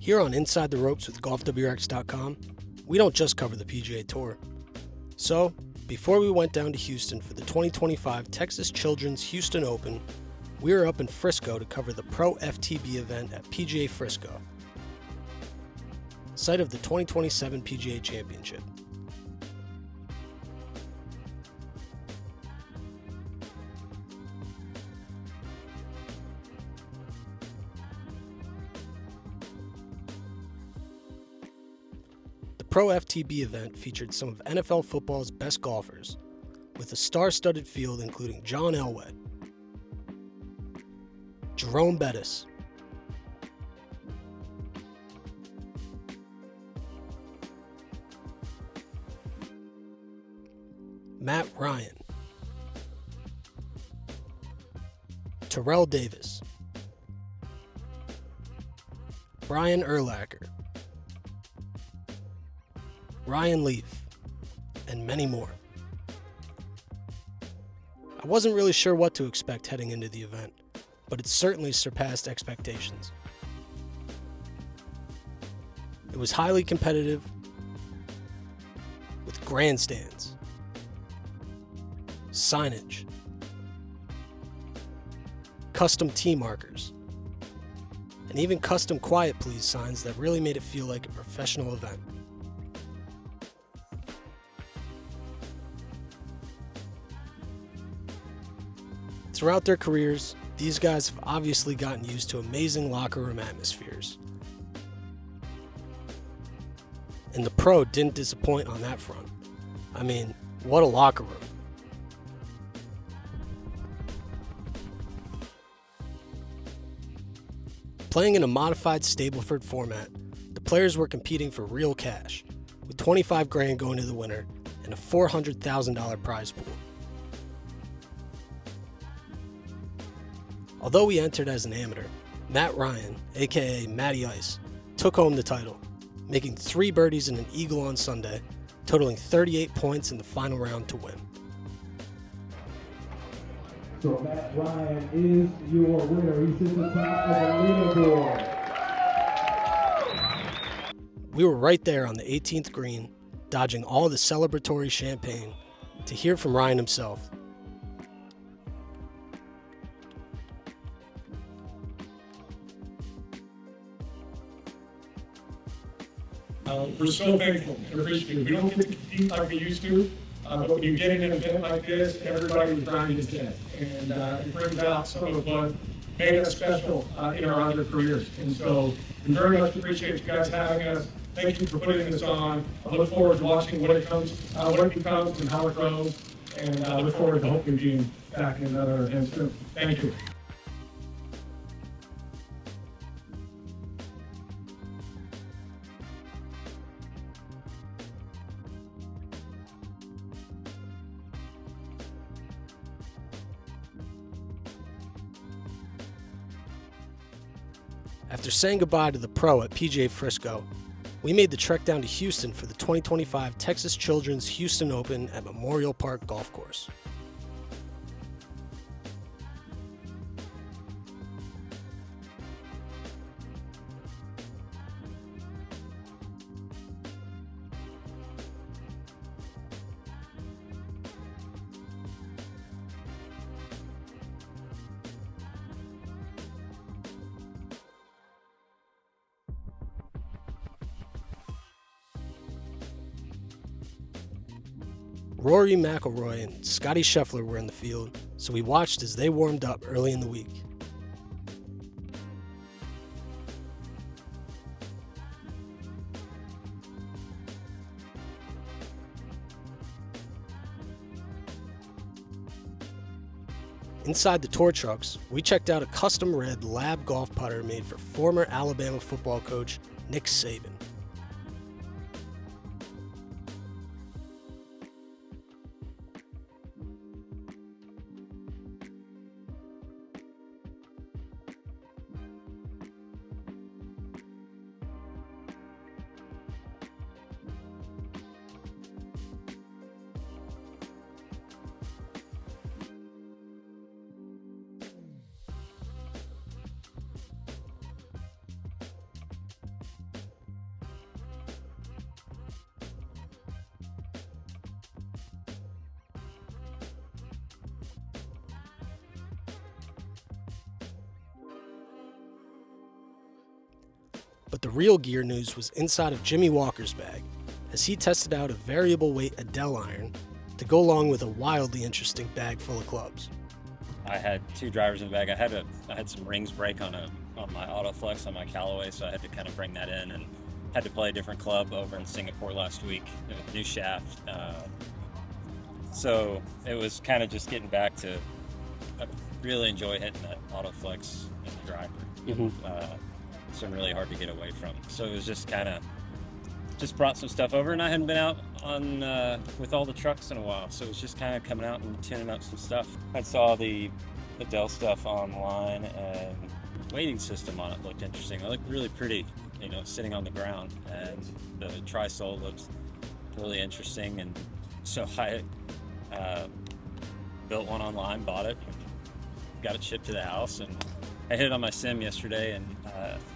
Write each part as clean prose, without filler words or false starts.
Here on Inside the Ropes with GolfWRX.com, we don't just cover the PGA Tour. So, before we went down to Houston for the 2025 Texas Children's Houston Open, we were up in Frisco to cover the Pro FTB event at PGA Frisco, site of the 2027 PGA Championship. The Pro FTB event featured some of NFL football's best golfers, with a star-studded field including John Elway, Jerome Bettis, Matt Ryan, Terrell Davis, Brian Urlacher, Ryan Leaf, and many more. I wasn't really sure what to expect heading into the event, but it certainly surpassed expectations. It was highly competitive, with grandstands, signage, custom tee markers, and even custom quiet please signs that really made it feel like a professional event. Throughout their careers, these guys have obviously gotten used to amazing locker room atmospheres. And the Pro didn't disappoint on that front. I mean, what a locker room. Playing in a modified Stableford format, the players were competing for real cash, with $25 grand going to the winner and a $400,000 prize pool. Although we entered as an amateur, Matt Ryan, aka Matty Ice, took home the title, making 3 birdies and an eagle on Sunday, totaling 38 points in the final round to win. So Matt Ryan is your winner. He's at the top of the leaderboard. We were right there on the 18th green, dodging all the celebratory champagne, to hear from Ryan himself. We're so thankful and appreciative. We don't get to compete like we used to, but when you get in an event like this, everybody's grinding his head. And it brings out some of what made us special in our other careers. And so we very much appreciate you guys having us. Thank you for putting this on. I look forward to watching what it becomes and how it grows. And I look forward to hopefully being back in another event soon. Thank you. After saying goodbye to the Pro at PGA Frisco, we made the trek down to Houston for the 2025 Texas Children's Houston Open at Memorial Park Golf Course. Rory McIlroy and Scotty Scheffler were in the field, so we watched as they warmed up early in the week. Inside the tour trucks, we checked out a custom red lab golf putter made for former Alabama football coach Nick Saban. But the real gear news was inside of Jimmy Walker's bag, as he tested out a variable weight Adele iron to go along with a wildly interesting bag full of clubs. I had 2 drivers in the bag. I had some rings break on my Autoflex on my Callaway, so I had to kind of bring that in, and had to play a different club over in Singapore last week. It was a new shaft. So it was kind of just getting back to, I really enjoy hitting that Autoflex in the driver. It's been really hard to get away from. So it was just kind of, just brought some stuff over, and I hadn't been out on with all the trucks in a while, so it was just kind of coming out and tuning up some stuff. I saw the Dell stuff online, and weighting system on it looked interesting. It looked really pretty, you know, sitting on the ground, and the tri-sole looks really interesting. And so I built one online, bought it, got it shipped to the house, and I hit it on my sim yesterday, and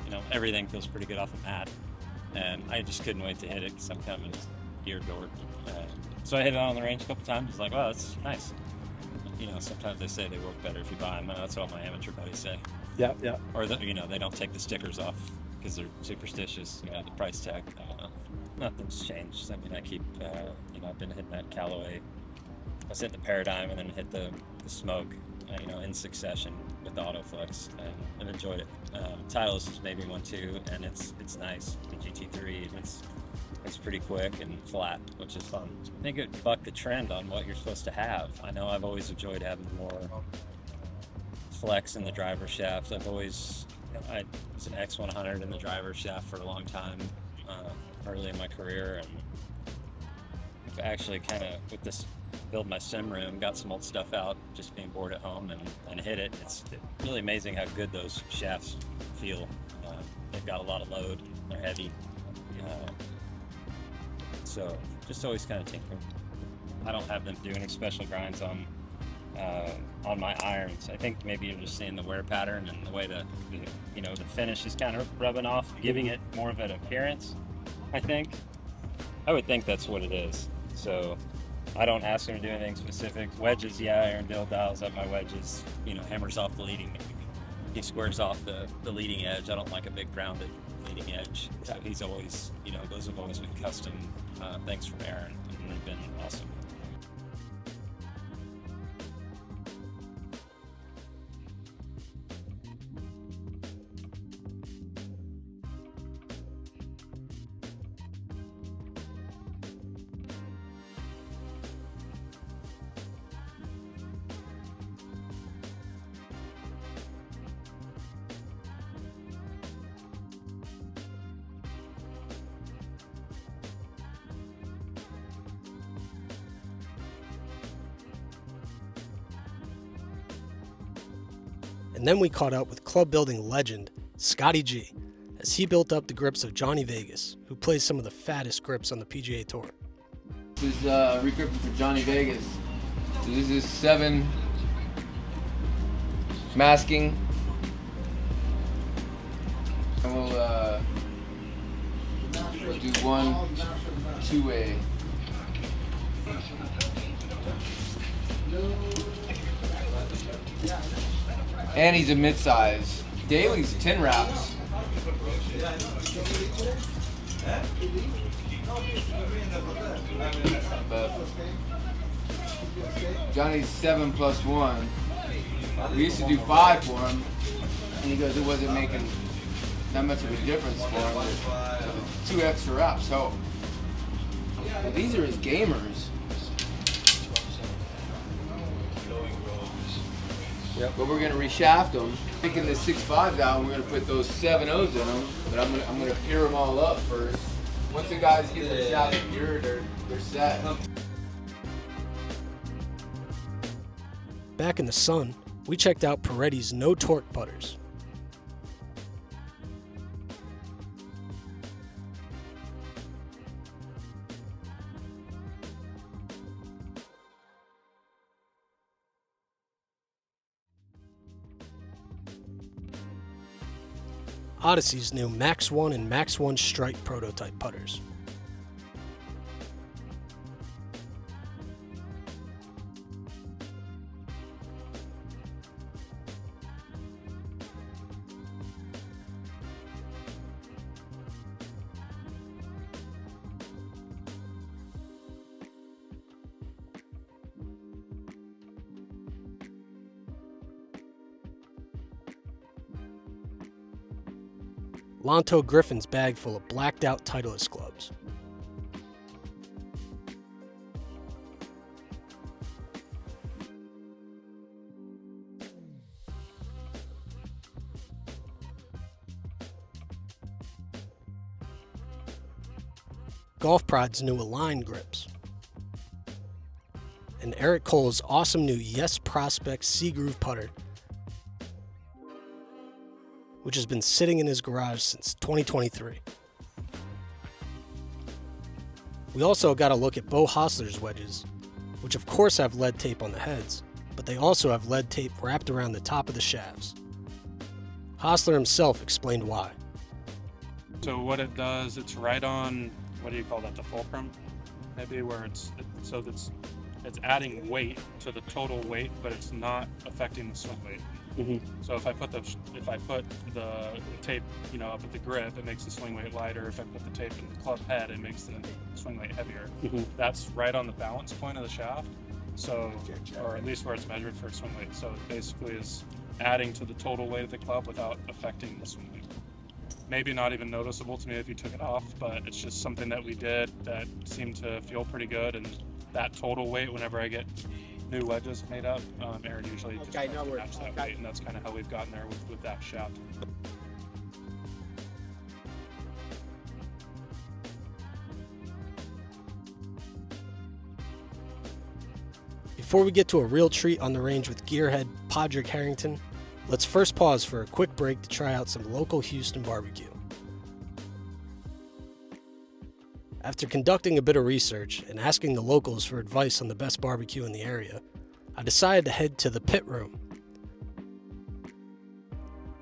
you know, everything feels pretty good off the mat. And I just couldn't wait to hit it because I'm kind of a gear dork. So I hit it on the range a couple times. I was like, wow, that's nice. You know, sometimes they say they work better if you buy them. And that's what all my amateur buddies say. Yeah. Or that, you know, they don't take the stickers off because they're superstitious. You know, the price tag. I don't know. Nothing's changed. I mean, I keep, you know, I've been hitting that Callaway. I was hitting the Paradigm and then hit the Smoke, you know, in succession with the Autoflex, and I've enjoyed it. Titleist is maybe one too, and it's nice. The GT3, it's pretty quick and flat, which is fun. I think it bucked the trend on what you're supposed to have. I know I've always enjoyed having more flex in the driver shaft. I was an X100 in the driver shaft for a long time, early in my career, and I've actually kind of, with this build my sim room, got some old stuff out, just being bored at home, and hit it. It's really amazing how good those shafts feel. They've got a lot of load, they're heavy. So just always kind of tinkering. I don't have them do any special grinds on my irons. I think maybe you're just seeing the wear pattern and the way the finish is kind of rubbing off, giving it more of an appearance. I would think that's what it is. So I don't ask him to do anything specific. Wedges, yeah, Aaron Dill dials up my wedges, you know, hammers off the leading. He squares off the leading edge. I don't like a big rounded leading edge. So he's always, you know, those have always been custom things from Aaron, and they've been awesome. And then we caught up with club building legend Scotty G, as he built up the grips of Johnny Vegas, who plays some of the fattest grips on the PGA Tour. This is regripping for Johnny Vegas. So this is 7 masking, and we'll do 1 2-way. And he's a mid-size. Daly's 10 wraps. But Johnny's 7+1. We used to do 5 for him, and he goes, it wasn't making that much of a difference for him. So 2 extra wraps help. But these are his gamers. Yep. But we're gonna reshaft them. Taking the 6.5s out, and we're gonna put those 7.0s in them. But I'm gonna pair them all up first. Once the guys get their shaft secured, they're set. Back in the sun, we checked out Paretti's no torque putters. Odyssey's new Max 1 and Max 1 Strike prototype putters. Lonto Griffin's bag full of blacked out Titleist clubs. Golf Pride's new Align grips. And Eric Cole's awesome new Yes Prospect Sea Groove putter, which has been sitting in his garage since 2023. We also got a look at Beau Hossler's wedges, which of course have lead tape on the heads, but they also have lead tape wrapped around the top of the shafts. Hossler himself explained why. So what it does, it's right on, what do you call that, the fulcrum? Maybe where it's adding weight to the total weight, but it's not affecting the swing weight. So if I put the tape, up at the grip, it makes the swing weight lighter. If I put the tape in the club head, it makes the swing weight heavier. That's right on the balance point of the shaft. So, or at least where it's measured for swing weight. So it basically is adding to the total weight of the club without affecting the swing weight. Maybe not even noticeable to me if you took it off, but it's just something that we did that seemed to feel pretty good. And that total weight, whenever I get new wedges made up, Aaron usually just match that weight, and that's kind of how we've gotten there with that shaft. Before we get to a real treat on the range with gearhead Pádraig Harrington, let's first pause for a quick break to try out some local Houston barbecue. After conducting a bit of research and asking the locals for advice on the best barbecue in the area, I decided to head to the Pit Room.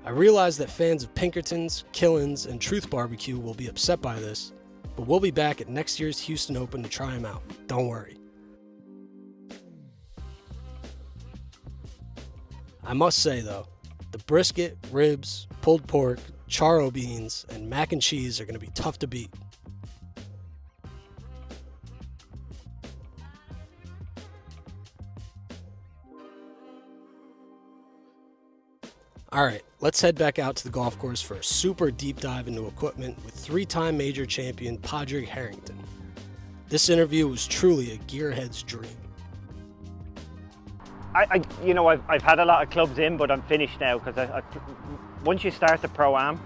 I realize that fans of Pinkerton's, Killen's, and Truth Barbecue will be upset by this, but we'll be back at next year's Houston Open to try them out. Don't worry. I must say though, the brisket, ribs, pulled pork, charro beans, and mac and cheese are going to be tough to beat. Alright, let's head back out to the golf course for a super deep dive into equipment with three-time major champion Pádraig Harrington. This interview was truly a gearhead's dream. I've had a lot of clubs in, but I'm finished now because once you start the Pro-Am,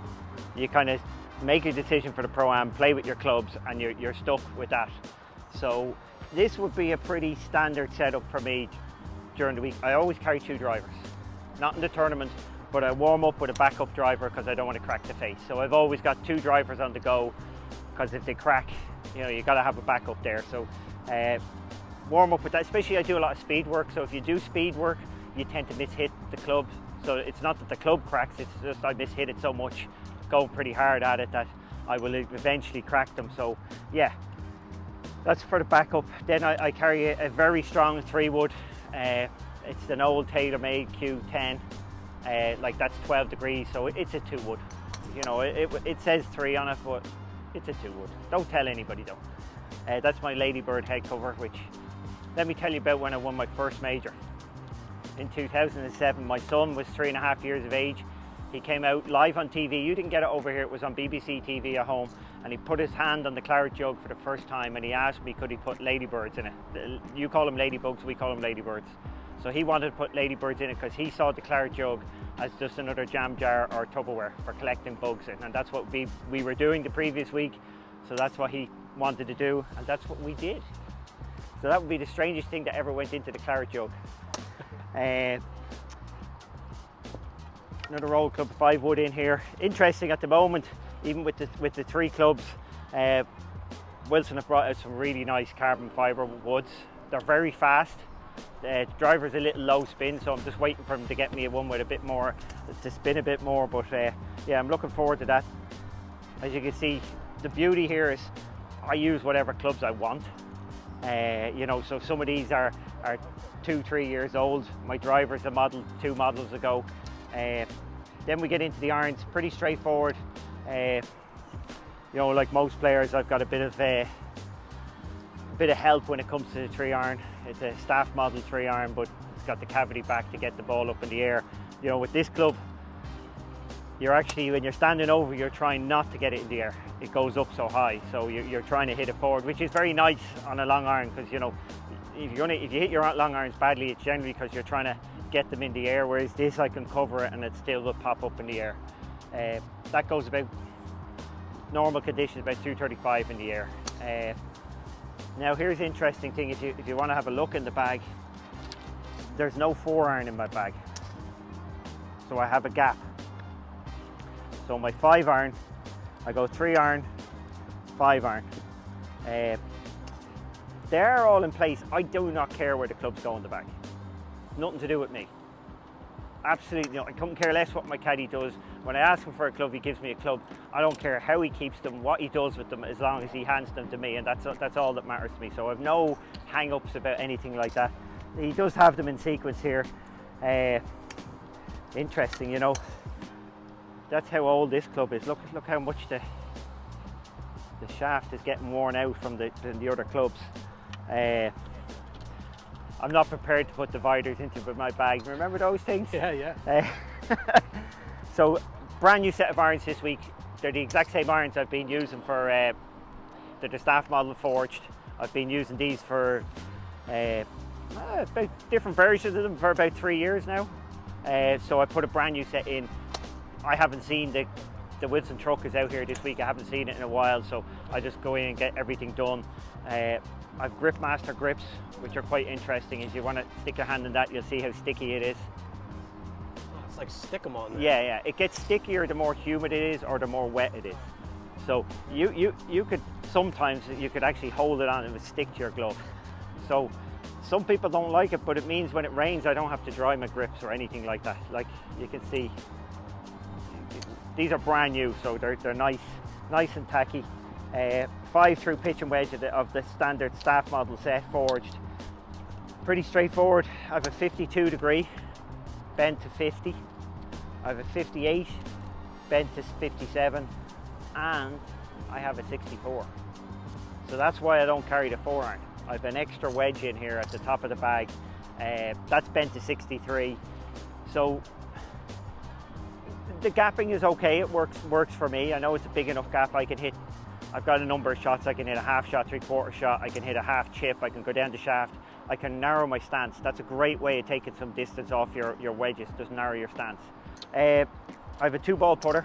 you kind of make a decision for the Pro-Am, play with your clubs, and you're stuck with that. So this would be a pretty standard setup for me during the week. I always carry two drivers, not in the tournament, but I warm up with a backup driver because I don't want to crack the face. So I've always got two drivers on the go because if they crack, you got to have a backup there. So warm up with that, especially I do a lot of speed work. So if you do speed work, you tend to mishit the club. So it's not that the club cracks, it's just I mishit it so much, going pretty hard at it, that I will eventually crack them. So yeah, that's for the backup. Then I carry a very strong 3-wood. It's an old TaylorMade Q10. Like that's 12 degrees, so it's a 2-wood. It says 3 on it, but it's a 2-wood. Don't tell anybody though. That's my Ladybird head cover, which let me tell you about when I won my first major. In 2007, my son was 3.5 years of age. He came out live on TV. You didn't get it over here, it was on BBC TV at home. And he put his hand on the claret jug for the first time and he asked me could he put ladybirds in it. You call them ladybugs, we call them ladybirds. So he wanted to put ladybirds in it because he saw the claret jug as just another jam jar or Tupperware for collecting bugs in. And that's what we were doing the previous week. So that's what he wanted to do, and that's what we did. So that would be the strangest thing that ever went into the claret jug. Another old club 5-wood in here. Interesting at the moment, even with the 3 clubs, Wilson have brought out some really nice carbon fibre woods. They're very fast. The driver's a little low spin, so I'm just waiting for him to get me one with a bit more, to spin a bit more, but yeah, I'm looking forward to that. As you can see, the beauty here is I use whatever clubs I want. So some of these are 2-3 years old. My driver's a model 2 models ago. Then we get into the irons, pretty straightforward. Like most players, I've got a bit of help when it comes to the 3-iron. It's a staff model 3-iron, but it's got the cavity back to get the ball up in the air. With this club, you're actually, when you're standing over, you're trying not to get it in the air. It goes up so high, so you're trying to hit it forward, which is very nice on a long iron, because, you know, if you hit your long irons badly, it's generally because you're trying to get them in the air, whereas this I can cover it and it still will pop up in the air. That goes about, normal conditions, about 235 in the air. Now here's the interesting thing, if you want to have a look in the bag, there's no 4-iron in my bag, so I have a gap. So my 5-iron, I go 3-iron, 5-iron. They're all in place. I do not care where the clubs go in the bag. Nothing to do with me. Absolutely not. I couldn't care less what my caddy does. When I ask him for a club, he gives me a club. I don't care how he keeps them, what he does with them, as long as he hands them to me, and that's all that matters to me. So I have no hang-ups about anything like that. He does have them in sequence here. Interesting, you know. That's how old this club is. Look how much the shaft is getting worn out from the other clubs. I'm not prepared to put dividers into my bag. Remember those things? Yeah. So, brand new set of irons this week. They're the exact same irons I've been using for, they're the staff model forged. I've been using these for about different versions of them for about 3 years now. So I put a brand new set in. I haven't seen the Wilson truck is out here this week. I haven't seen it in a while, so I just go in and get everything done. I've Gripmaster grips, which are quite interesting. If you want to stick your hand in that, you'll see how sticky it is. Oh, it's like stick 'em on there. Yeah. It gets stickier the more humid it is or the more wet it is. So you could sometimes you could actually hold it on and it would stick to your glove. So some people don't like it, but it means when it rains, I don't have to dry my grips or anything like that. Like you can see, these are brand new, so they're nice and tacky. 5 through pitch and wedge of the standard staff model set forged. Pretty straightforward. I have a 52 degree bent to 50. I have a 58 bent to 57, and I have a 64. So that's why I don't carry the 4-iron. I have an extra wedge in here at the top of the bag. That's bent to 63. So the gapping is okay. It works for me. I know it's a big enough gap. I can hit. I've got a number of shots. I can hit a half shot, 3/4 shot. I can hit a half chip. I can go down the shaft. I can narrow my stance. That's a great way of taking some distance off your wedges. Just narrow your stance. I have a 2-ball putter.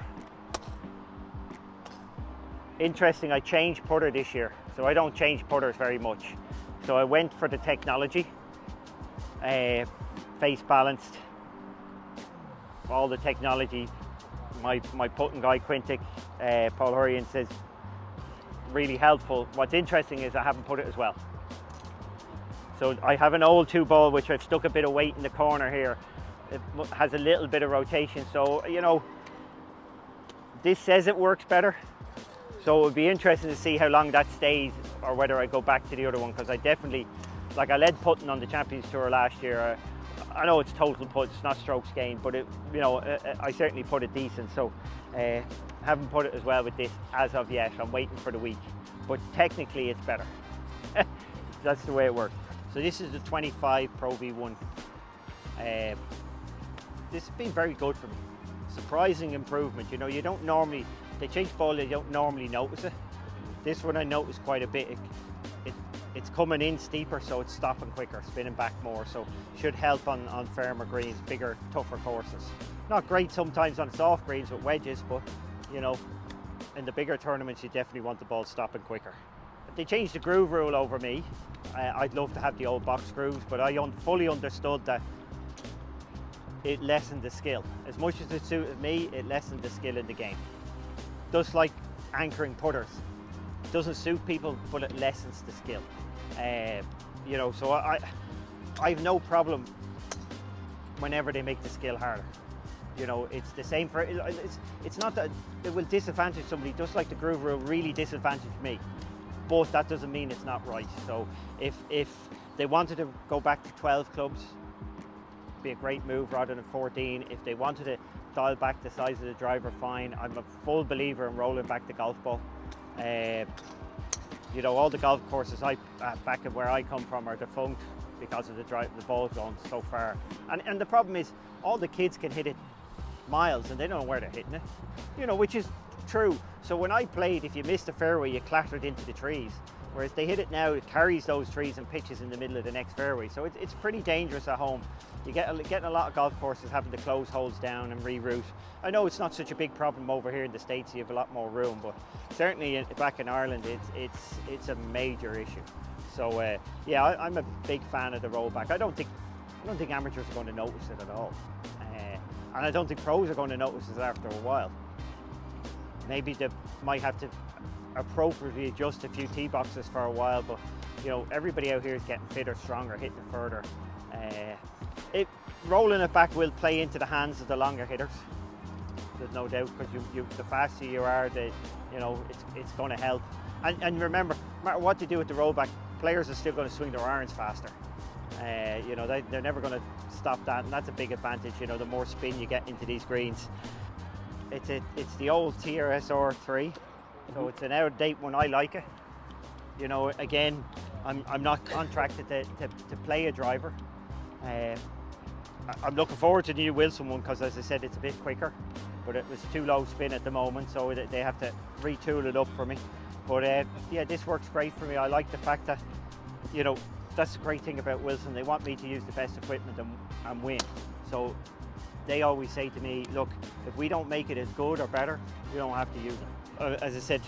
Interesting, I changed putter this year, so I don't change putters very much. So I went for the technology, face balanced, all the technology. My putting guy, Quintic, Paul Hurrian, says really helpful. What's interesting is I haven't put it as well. So I have an old 2-ball which I've stuck a bit of weight in the corner here. It has a little bit of rotation, so you know, this says it works better. So it would be interesting to see how long that stays, or whether I go back to the other one, because I definitely, like I led putting on the Champions Tour last year. I know it's total putt, it's not strokes gained, but I certainly put it decent. So haven't put it as well with this as of yet. I'm waiting for the week, but technically it's better. That's the way it works. So this is the 25 Pro V1. This has been very good for me. Surprising improvement. You know, you don't normally, they change ball, you don't normally notice it. This one I noticed quite a bit. It's coming in steeper, so it's stopping quicker, spinning back more, so should help on firmer greens, bigger, tougher courses. Not great sometimes on soft greens with wedges, but you know, in the bigger tournaments you definitely want the ball stopping quicker. They changed the groove rule over me. I'd love to have the old box grooves, but I fully understood that it lessened the skill. As much as it suited me, it lessened the skill in the game. Just like anchoring putters. It doesn't suit people, but it lessens the skill. You know, so I have no problem whenever they make the skill harder. You know, it's the same for, it's not that it will disadvantage somebody, just like the groove rule really disadvantaged me. But that doesn't mean it's not right. So if they wanted to go back to 12 clubs, it'd be a great move rather than 14. If they wanted to dial back the size of the driver, fine. I'm a full believer in rolling back the golf ball. You know, all the golf courses back at where I come from are defunct because of the ball going so far. And the problem is, all the kids can hit it miles and they don't know where they're hitting it, you know, which is true. So when I played, if you missed the fairway, you clattered into the trees. Whereas they hit it now, it carries those trees and pitches in the middle of the next fairway. So it's pretty dangerous at home. You getting a lot of golf courses having to close holes down and reroute. I know it's not such a big problem over here in the States, you have a lot more room, but certainly back in Ireland, it's a major issue. So yeah, I'm a big fan of the rollback. I don't think amateurs are going to notice it at all. And I don't think pros are going to notice it after a while. Maybe they might have to appropriately adjust a few tee boxes for a while, but you know, everybody out here is getting fitter, stronger, hitting it further. Rolling it back will play into the hands of the longer hitters. There's no doubt, because the faster you are, you know, it's going to help. And remember, no matter what you do with the rollback, players are still going to swing their irons faster. You know, they're never going to stop that, and that's a big advantage. You know, the more spin you get into these greens. It's the old TRSR3, so it's an out-of-date one. I like it. You know, again, I'm not contracted to play a driver. I'm looking forward to the new Wilson one because, as I said, it's a bit quicker, but it was too low spin at the moment, so they have to retool it up for me. But yeah, this works great for me. I like the fact that, you know, that's the great thing about Wilson. They want me to use the best equipment and win. So they always say to me, look, if we don't make it as good or better, we don't have to use it. As I said,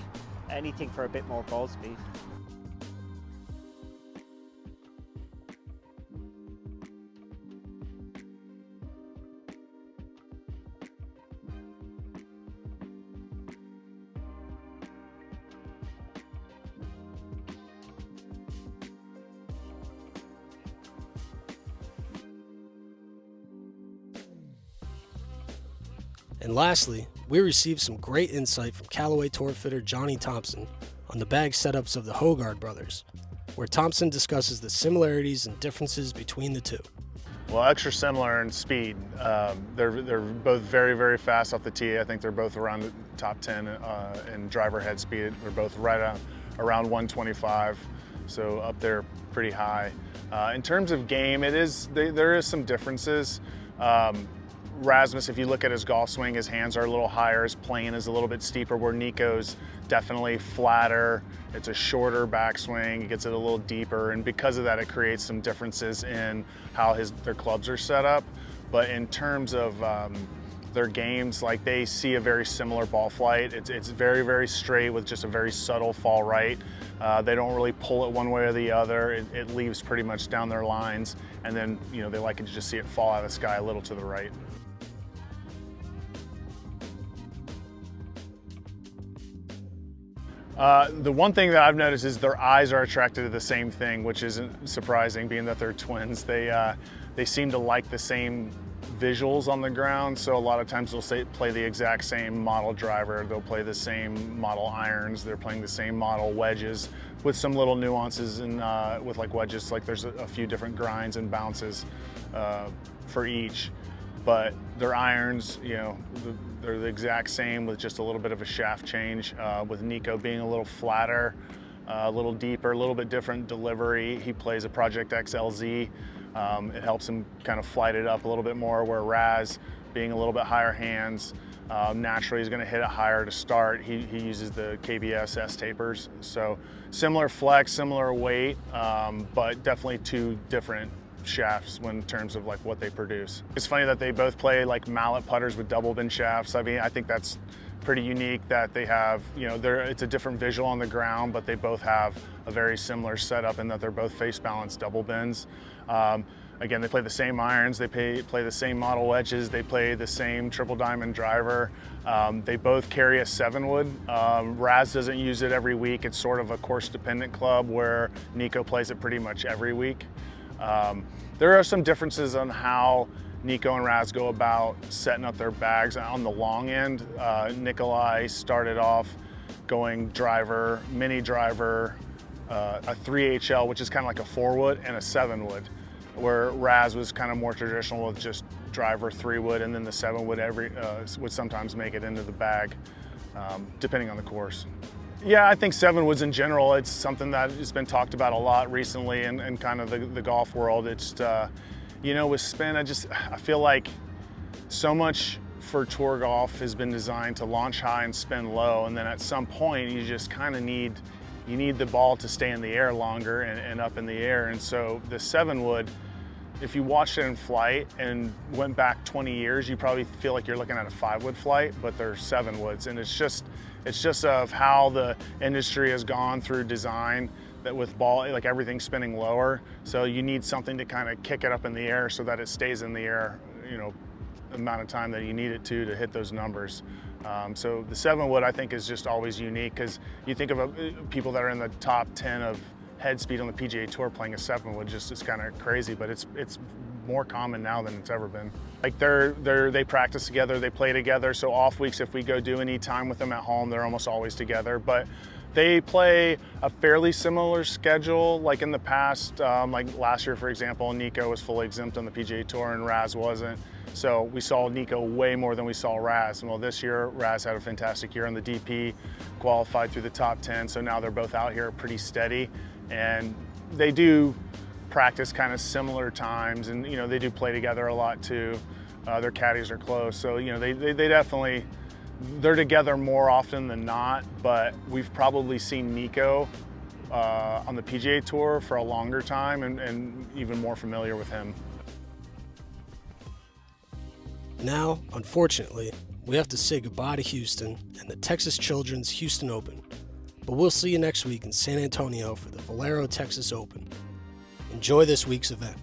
anything for a bit more ball speed. And lastly, we received some great insight from Callaway tour fitter Johnny Thompson on the bag setups of the Hojgaard brothers, where Thompson discusses the similarities and differences between the two. Well, extra similar in speed. They're both very, very fast off the tee. I think they're both around the top 10 in driver head speed. They're both right around 125, so up there pretty high. In terms of game, there is some differences. Rasmus, if you look at his golf swing, his hands are a little higher, his plane is a little bit steeper, where Nico's definitely flatter. It's a shorter backswing, he gets it a little deeper, and because of that, it creates some differences in how their clubs are set up. But in terms of their games, like, they see a very similar ball flight. It's very, very straight with just a very subtle fall right. They don't really pull it one way or the other. It leaves pretty much down their lines, and then, you know, they like to just see it fall out of the sky a little to the right. The one thing that I've noticed is their eyes are attracted to the same thing, which isn't surprising, being that they're twins. They seem to like the same visuals on the ground, so a lot of times they'll play the exact same model driver, they'll play the same model irons, they're playing the same model wedges, with some little nuances with like wedges, like there's a few different grinds and bounces for each. But their irons, you know, they're the exact same with just a little bit of a shaft change, with Nico being a little flatter, a little deeper, a little bit different delivery. He plays a Project X LZ. It helps him kind of flight it up a little bit more, where Raz, being a little bit higher hands, naturally he's going to hit it higher to start. He uses the KBS S tapers. So similar flex, similar weight, but definitely two different shafts in terms of like what they produce. It's funny that they both play like mallet putters with double bin shafts. I mean, I think that's pretty unique that they have, you know, it's a different visual on the ground, but they both have a very similar setup in that they're both face balanced double bins. Again, they play the same irons, they play the same model wedges, they play the same triple diamond driver. They both carry a 7-wood. Raz doesn't use it every week. It's sort of a course dependent club, where Nico plays it pretty much every week. There are some differences on how Nico and Raz go about setting up their bags. On the long end, Nikolai started off going driver, mini driver, a 3HL, which is kind of like a 4-wood, and a 7-wood, where Raz was kind of more traditional with just driver, 3-wood, and then the 7-wood would sometimes make it into the bag, depending on the course. Yeah, I think 7-woods in general, it's something that has been talked about a lot recently in kind of the golf world. It's, you know, with spin, I feel like so much for tour golf has been designed to launch high and spin low, and then at some point you just kind of need the ball to stay in the air longer and up in the air. And so the 7-wood, if you watched it in flight and went back 20 years, you probably feel like you're looking at a 5-wood flight, but they're 7-woods. And it's just of how the industry has gone through design, that with ball, like everything spinning lower. So you need something to kind of kick it up in the air so that it stays in the air, you know, the amount of time that you need it to hit those numbers. So the 7-wood, I think, is just always unique, because you think of people that are in the top 10 of head speed on the PGA Tour playing a 7-wood, it's kind of crazy, but it's more common now than it's ever been. Like they practice together, they play together, so off weeks, if we go do any time with them at home, they're almost always together. But they play a fairly similar schedule. Like in the past, like last year, for example, Nico was fully exempt on the PGA Tour and Raz wasn't. So we saw Nico way more than we saw Raz. Well, this year, Raz had a fantastic year on the DP, qualified through the top 10. So now they're both out here pretty steady, and they do practice kind of similar times, and you know, they do play together a lot too. Their caddies are close, so you know, they definitely, they're together more often than not. But we've probably seen Nico on the PGA Tour for a longer time, and even more familiar with him. Now, unfortunately, we have to say goodbye to Houston and the Texas Children's Houston Open. But we'll see you next week in San Antonio for the Valero Texas Open. Enjoy this week's event.